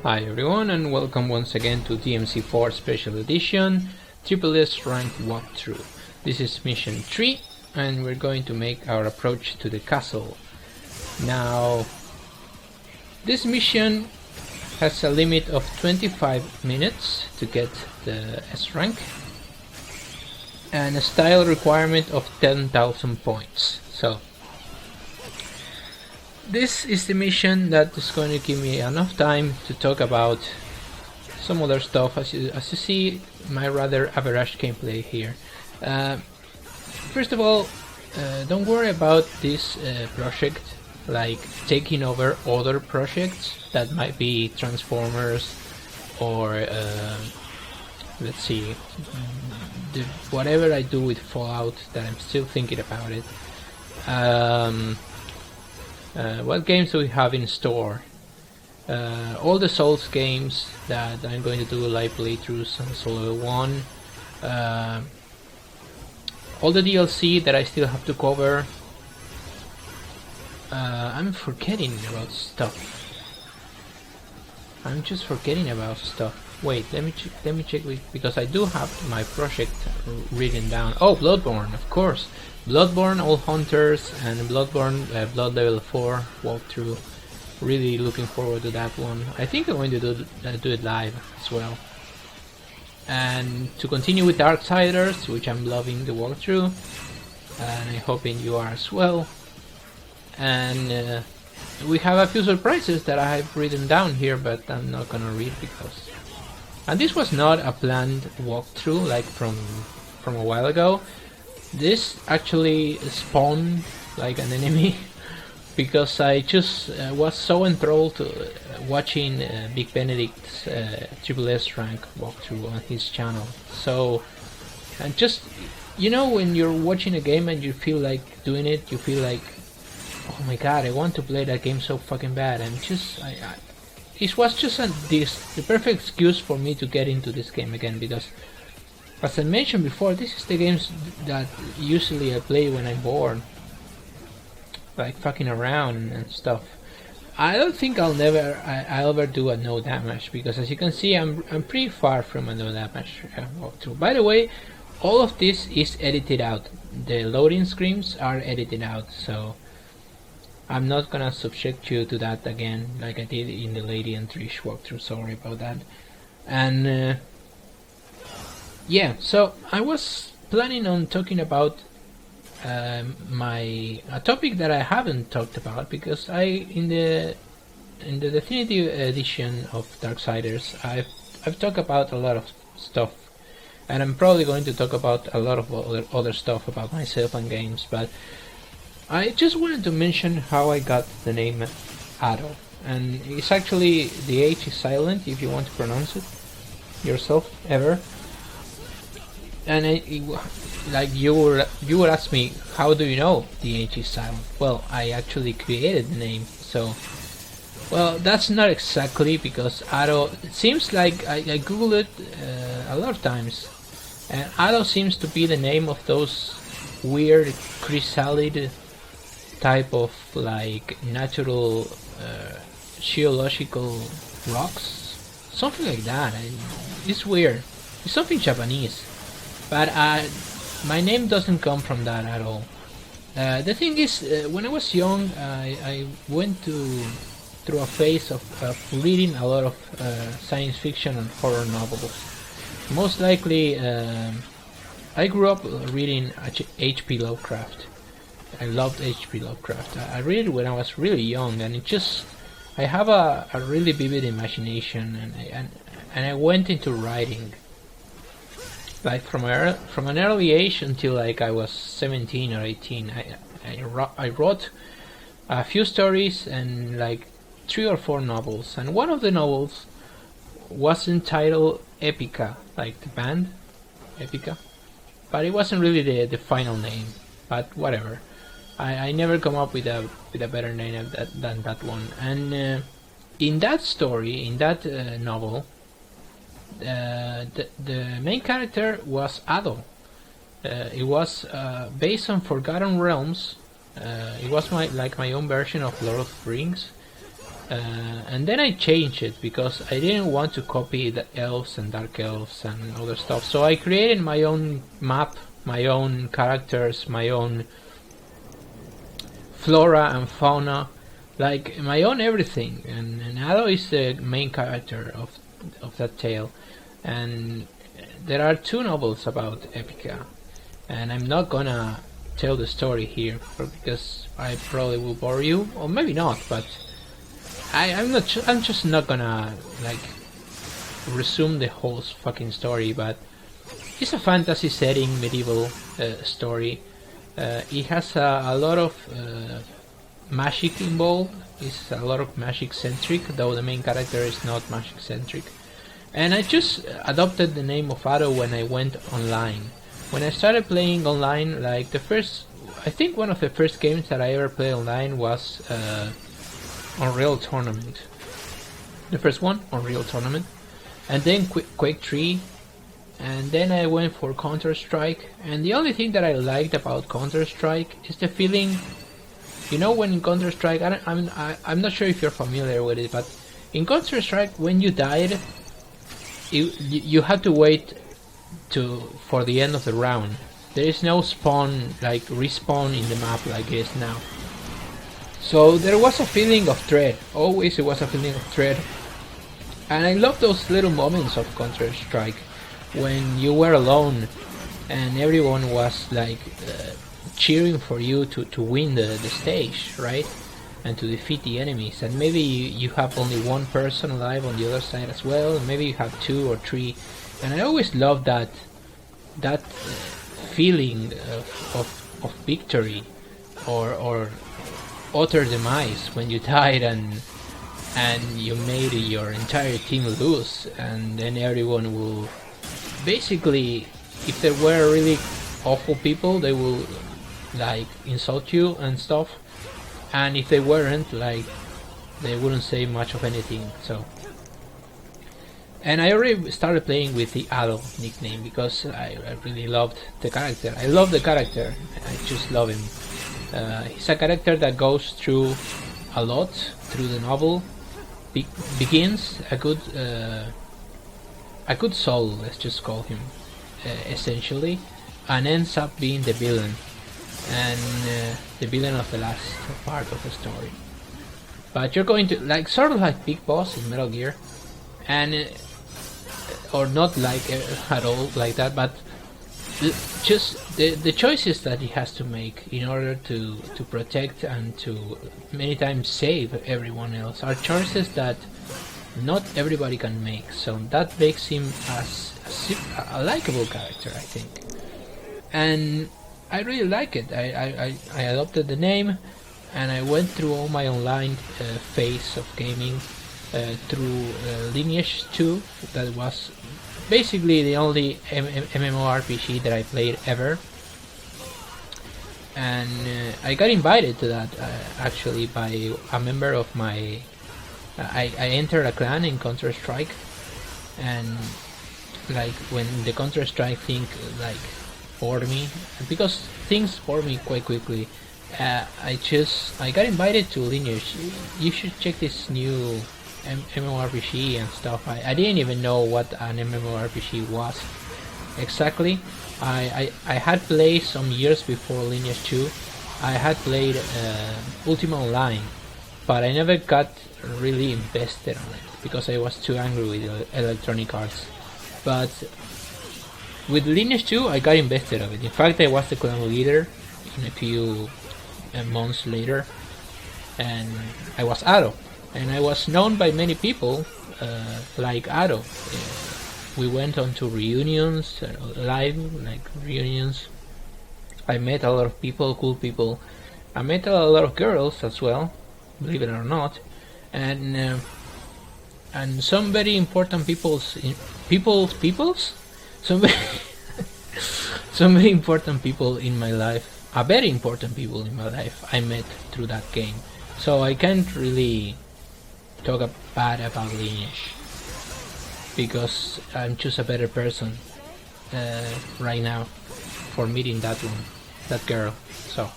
Hi everyone and welcome once again to DMC4 Special Edition SSS Rank Walkthrough. This is mission 3 and we're going to make our approach to the castle. Now, this mission has a limit of 25 minutes to get the S rank and a style requirement of 10,000 points. So this is the mission that is going to give me enough time to talk about some other stuff. As you see, my rather average gameplay here. First of all, don't worry about this project like taking over other projects that might be Transformers or let's see, whatever I do with Fallout, that I'm still thinking about it. What games do we have in store? All the Souls games that I'm going to do live playthroughs on Solo 1. All the DLC that I still have to cover. I'm forgetting about stuff. I'm just forgetting about stuff. Wait, let me check because I do have my project written down. Oh, Bloodborne, of course. Bloodborne, All Hunters, and Bloodborne Blood Level 4 walkthrough. Really looking forward to that one. I think I'm going to do it live as well. And to continue with Darksiders, which I'm loving the walkthrough, and I'm hoping you are as well. And we have a few surprises that I have written down here, but I'm not gonna read because. And this was not a planned walkthrough like from a while ago. This actually spawned like an enemy because I just was so enthralled to watching Big Benedict's SSS rank walkthrough on his channel. So, and just, you know, when you're watching a game and you feel like doing it, you feel like, oh my god, I want to play that game so fucking bad. And just, it was just the perfect excuse for me to get into this game again, because as I mentioned before, this is the games that usually I play when I'm bored, like fucking around and stuff. I don't think I'll ever do a no damage, because as you can see, I'm pretty far from a no damage walkthrough. By the way, all of this is edited out. The loading screens are edited out, so I'm not gonna subject you to that again, like I did in the Lady and Trish walkthrough. Sorry about that. And yeah, so I was planning on talking about a topic that I haven't talked about, because in the definitive edition of Darksiders I've talked about a lot of stuff, and I'm probably going to talk about a lot of other stuff about myself and games, but I just wanted to mention how I got the name Ado, and it's actually, the H is silent if you want to pronounce it yourself ever. And like you would ask me, how do you know the H is silent? Well, I actually created the name, so, well, that's not exactly, because Ado, it seems like I googled it a lot of times, and Ado seems to be the name of those weird chrysalid type of like natural geological rocks, something like that. It's weird. It's something Japanese. But my name doesn't come from that at all. The thing is, when I was young, I went through a phase of reading a lot of science fiction and horror novels. Most likely, I grew up reading H.P. Lovecraft. I loved H.P. Lovecraft. I read it when I was really young, and I have a really vivid imagination, and I went into writing. Like from an early age until like I was 17 or 18, I wrote a few stories and like 3 or 4 novels, and one of the novels was entitled Epica, like the band Epica, but it wasn't really the final name. But whatever, I never come up with a better name than that one. And in that story, in that novel, the main character was Ado. It was based on Forgotten Realms. It was my own version of Lord of the Rings, And then I changed it because I didn't want to copy the elves and dark elves and other stuff. So I created my own map, my own characters, my own flora and fauna, like my own everything. And Ado is the main character of that tale. And there are 2 novels about Epica, and I'm not gonna tell the story here because I probably will bore you, or maybe not, but I'm just not gonna like resume the whole fucking story. But it's a fantasy setting, medieval story. It has a lot of magic involved. It's a lot of magic centric, though the main character is not magic centric. And I just adopted the name of Ado when I went online. When I started playing online, like I think one of the first games that I ever played online was Unreal Tournament. The first one, Unreal Tournament. And then Quake 3. And then I went for Counter-Strike. And the only thing that I liked about Counter-Strike is the feeling, you know, when in Counter-Strike, I'm not sure if you're familiar with it, but in Counter-Strike, when you died, you have to wait for the end of the round. There is no respawn in the map like it is now. So there was a feeling of dread. Always it was a feeling of dread. And I love those little moments of Counter-Strike when you were alone and everyone was like cheering for you to win the stage, right? And to defeat the enemies. And maybe you have only one person alive on the other side as well. And maybe you have 2 or 3. And I always loved that feeling of victory or utter demise when you died and you made your entire team lose, and then everyone will basically, if there were really awful people, they will like insult you and stuff, and if they weren't, like they wouldn't say much of anything. So, and I already started playing with the Ado nickname because I really loved the character. I love the character. I just love him. He's a character that goes through a lot through the novel. Begins a good soul, let's just call him, essentially, and ends up being the villain, and the villain of the last part of the story. But you're going to like sort of like Big Boss in Metal Gear, and or not like at all like that, but just the choices that he has to make in order to protect and to many times save everyone else are choices that not everybody can make. So that makes him a likable character, I think, and I really like it. I adopted the name, and I went through all my online phase of gaming through Lineage 2. That was basically the only MMORPG that I played ever, and I got invited to that actually by a member of my I entered a clan in Counter-Strike, and like when the Counter-Strike thing like bored me, because things bored me quite quickly, I got invited to Lineage. You should check this new MMORPG and stuff. I didn't even know what an MMORPG was exactly. I had played some years before Lineage 2. I had played Ultima Online, but I never got really invested on it because I was too angry with Electronic Arts. But with Lineage 2 I got invested of it. In fact, I was the clan leader in a few months later, and I was Ado. And I was known by many people like Ado. We went on to reunions, live like reunions. I met a lot of people, cool people. I met a lot of girls as well, believe it or not, and some very important some very important people in my life. A very important people in my life I met through that game. So I can't really talk bad about Lineage because I'm just a better person right now for meeting that girl. So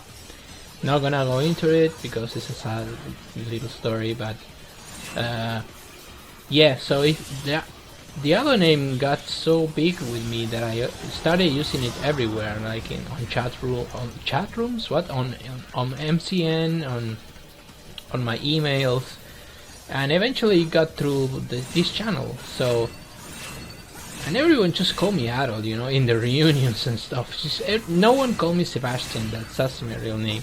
not gonna go into it because it's a sad little story, but Yeah, so the other name got so big with me that I started using it everywhere, like on chat rooms, what on MCN, on my emails, and eventually it got through this channel. So, and everyone just called me Adol, you know, in the reunions and stuff. No one called me Sebastian. That's my real name.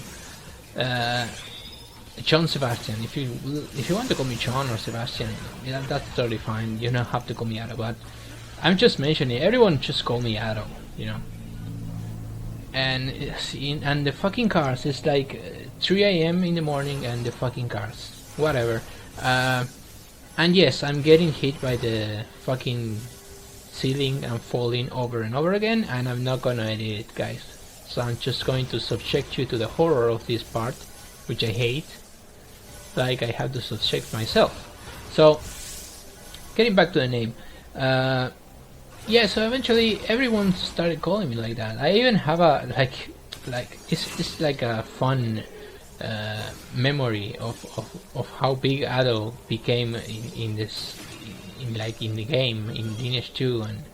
John Sebastian. If you want to call me John or Sebastian, yeah, that's totally fine. You don't have to call me Adol. But I'm just mentioning. Everyone just call me Adol, you know. And the fucking cars. It's like 3 a.m. in the morning, and the fucking cars. Whatever. And yes, I'm getting hit by the fucking ceiling and falling over and over again, and I'm not gonna edit it, guys. So I'm just going to subject you to the horror of this part, which I hate, like I have to subject myself. So, getting back to the name, yeah. So eventually, everyone started calling me like that. I even have a like it's like a fun memory of how big Ado became in the game in Lineage 2 and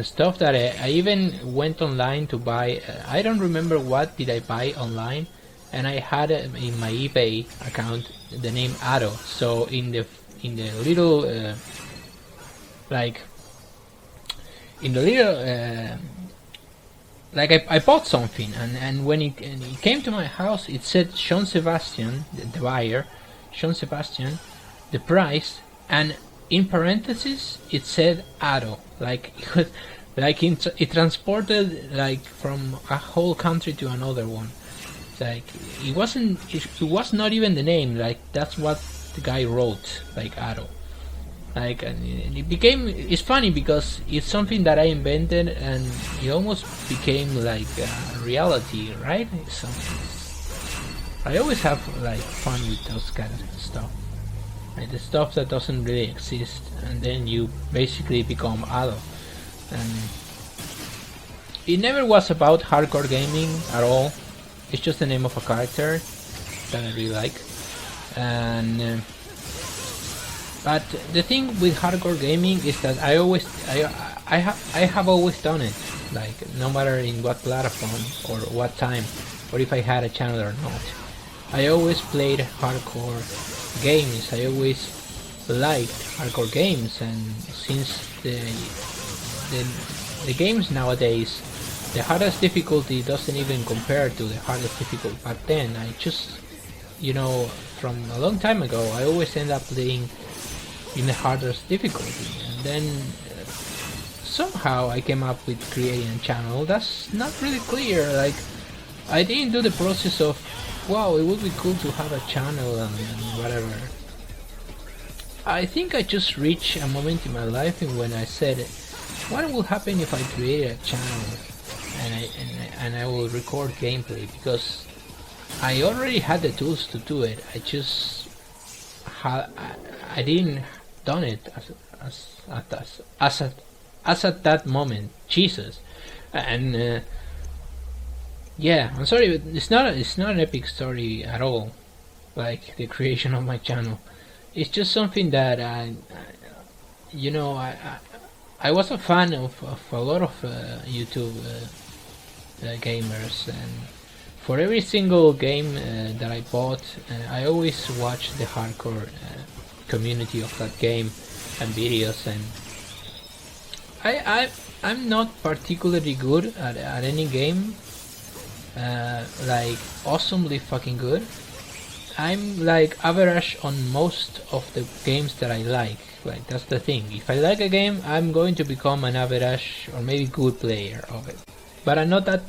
stuff that I even went online to buy. I don't remember what did I buy online, and I had in my eBay account the name Ado. So in the little like I bought something, and when it came to my house, it said Jean Sebastian, the buyer, Jean Sebastian, the price, and in parentheses it said Ado. Like it transported like from a whole country to another one. Like it was not even the name. Like that's what the guy wrote, like Ado. Like, and it's funny because it's something that I invented, and it almost became like reality, right? I always have like fun with those kind of stuff, like the stuff that doesn't really exist, and then you basically become Ado. And it never was about hardcore gaming at all. It's just the name of a character that I really like, and. But the thing with hardcore gaming is that I have always done it, like no matter in what platform or what time, or if I had a channel or not. I always played hardcore games. I always liked hardcore games, and since the games nowadays, the hardest difficulty doesn't even compare to the hardest difficulty back then. I just, you know, from a long time ago, I always end up playing in the hardest difficulty, and then somehow I came up with creating a channel. That's not really clear. Like I didn't do the process of, wow, it would be cool to have a channel and whatever. I think I just reached a moment in my life when I said, what will happen if I create a channel and I will record gameplay, because I already had the tools to do it. I didn't done it as at that moment. Jesus. And yeah, I'm sorry, but it's not an epic story at all, like the creation of my channel. It's just something that I was a fan of a lot of YouTube gamers, and for every single game that I bought, I always watched the hardcore community of that game and videos, and I'm not particularly good at any game, like awesomely fucking good. I'm like average on most of the games that I like. Like that's the thing. If I like a game, I'm going to become an average or maybe good player of it. But I'm not that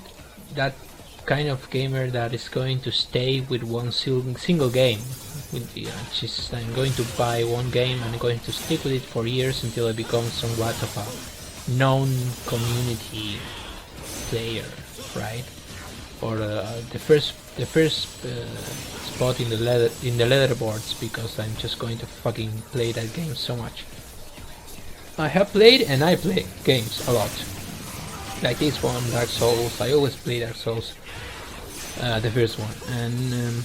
kind of gamer that is going to stay with one single game. I'm going to buy one game and I'm going to stick with it for years until I become somewhat of a known community player, right? Or the first spot in the leaderboards, because I'm just going to fucking play that game so much. I have played and I play games a lot, like this one, Dark Souls. I always play Dark Souls, the first one, and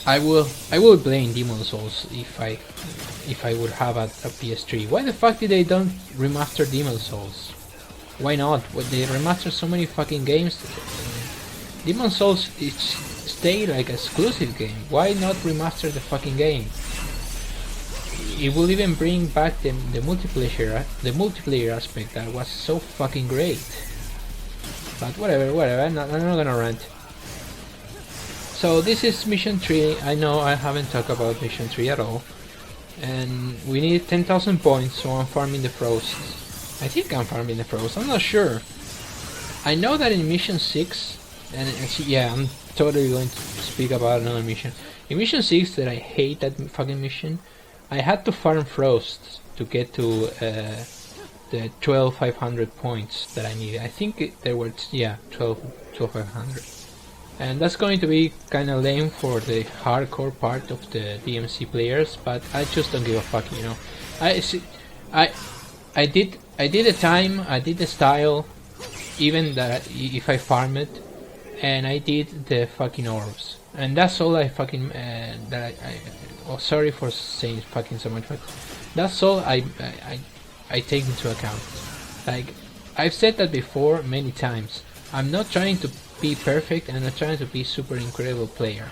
I will blame Demon Souls if I would have a PS3. Why the fuck did they don't remaster Demon Souls? Why not? They remaster so many fucking games. Demon Souls stay like exclusive game. Why not remaster the fucking game? It will even bring back the multiplayer aspect that was so fucking great. But whatever. I'm not gonna rant. So this is mission 3. I know I haven't talked about mission 3 at all. And we need 10,000 points, so I'm farming the Frost. I think I'm farming the Frost, I'm not sure. I know that in mission 6, and yeah, I'm totally going to speak about another mission. In mission 6, that I hate that fucking mission, I had to farm Frost to get to the 12,500 points that I needed. I think there were, yeah, 12,500. And that's going to be kind of lame for the hardcore part of the DMC players, but I just don't give a fuck, you know. I did the time, I did the style, even that if I farm it, and I did the fucking orbs, and that's all I fucking oh, sorry for saying fucking so much, but that's all I take into account. Like I've said that before many times. I'm not trying to be perfect, and I'm not trying to be super incredible player.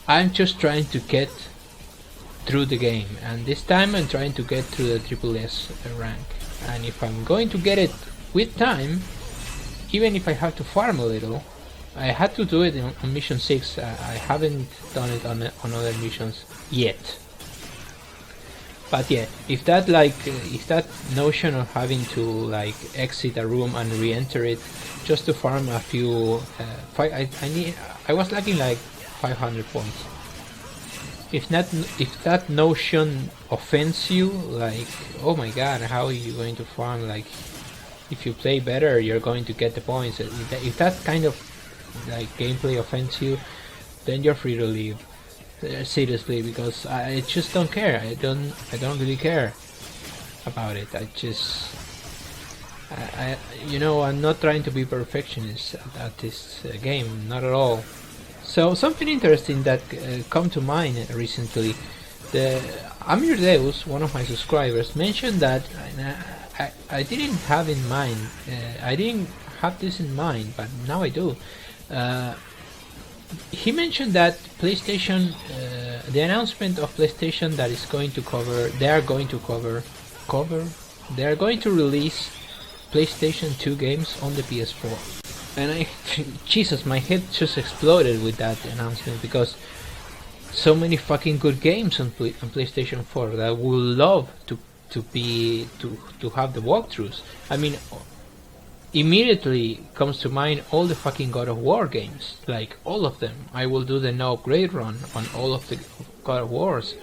I'm just trying to get through the game, and this time I'm trying to get through the triple S rank. And if I'm going to get it with time, even if I have to farm a little, I had to do it on mission 6. I haven't done it on other missions yet. But yeah, if that notion of having to like exit a room and re-enter it just to farm a few, I was lacking like 500 points. If that notion offends you, like, oh my god, how are you going to farm? Like, if you play better, you're going to get the points. If that kind of like gameplay offends you, then you're free to leave. Seriously, because I just don't care. I don't really care about it. You know, I'm not trying to be perfectionist at this game, not at all. So something interesting that come to mind recently, the Amir Deus, one of my subscribers, mentioned that I didn't have in mind. I didn't have this in mind, but now I do. He mentioned that PlayStation, the announcement of PlayStation that is going to cover, they are going to release PlayStation 2 games on the PS4. And Jesus, my head just exploded with that announcement, because so many fucking good games on PlayStation 4 that I would love to have the walkthroughs. I mean, immediately comes to mind all the fucking God of War games, like all of them. I will do the no upgrade run on all of the God of Wars.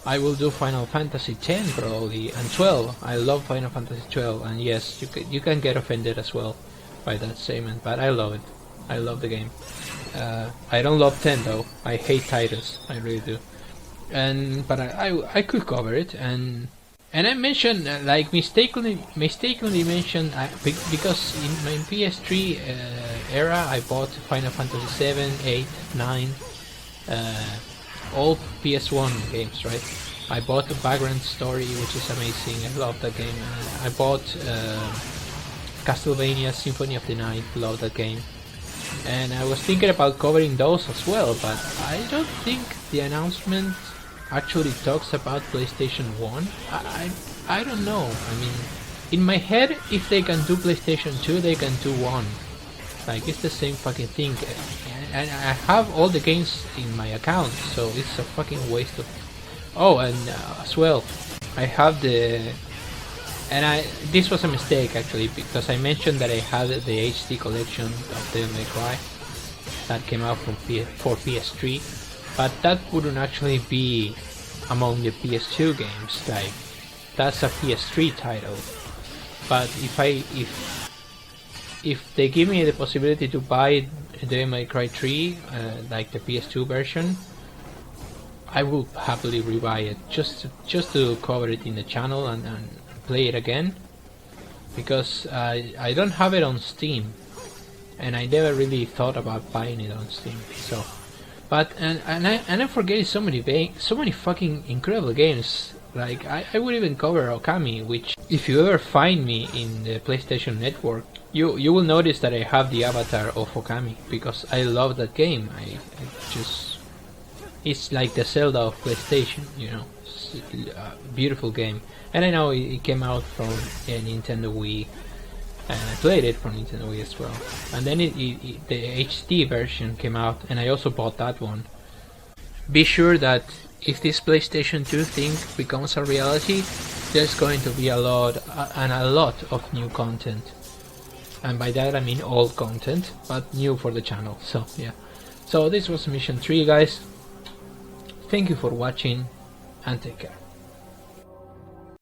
I will do Final Fantasy X probably, and 12. I love Final Fantasy 12, and yes, you can get offended as well by that statement, but I love it. I love the game. I don't love 10 though. I hate Titus. I really do. But I could cover it, and I mentioned like mistakenly mentioned because in my PS3 era I bought Final Fantasy 7, 8, 9, all PS1 games, right? I bought the background story, which is amazing. I love that game. I bought Castlevania Symphony of the Night, love that game. And I was thinking about covering those as well, but I don't think the announcement actually talks about PlayStation 1. I don't know. I mean, in my head, if they can do PlayStation 2, they can do 1. Like, it's the same fucking thing. And I have all the games in my account, so it's a fucking waste of... Oh, and as well, I have the... And this was a mistake actually, because I mentioned that I had the HD collection of Devil May Cry that came out for PS3, but that wouldn't actually be among the PS2 games. Like, that's a PS3 title. But if they give me the possibility to buy Devil May Cry 3, like the PS2 version, I will happily rebuy it just to cover it in the channel and play it again, because I don't have it on Steam, and I never really thought about buying it on Steam. So But and I forget so many fucking incredible games. Like I would even cover Okami, which if you ever find me in the PlayStation Network, you will notice that I have the avatar of Okami because I love that game. I just it's like the Zelda of PlayStation, you know. It's a beautiful game, and I know it came out from a Nintendo Wii, and I played it for Nintendo Wii as well. And then the HD version came out, and I also bought that one. Be sure that if this PlayStation 2 thing becomes a reality, there's going to be a lot of new content. And by that I mean old content, but new for the channel. So yeah. So this was Mission 3, guys. Thank you for watching, and take care.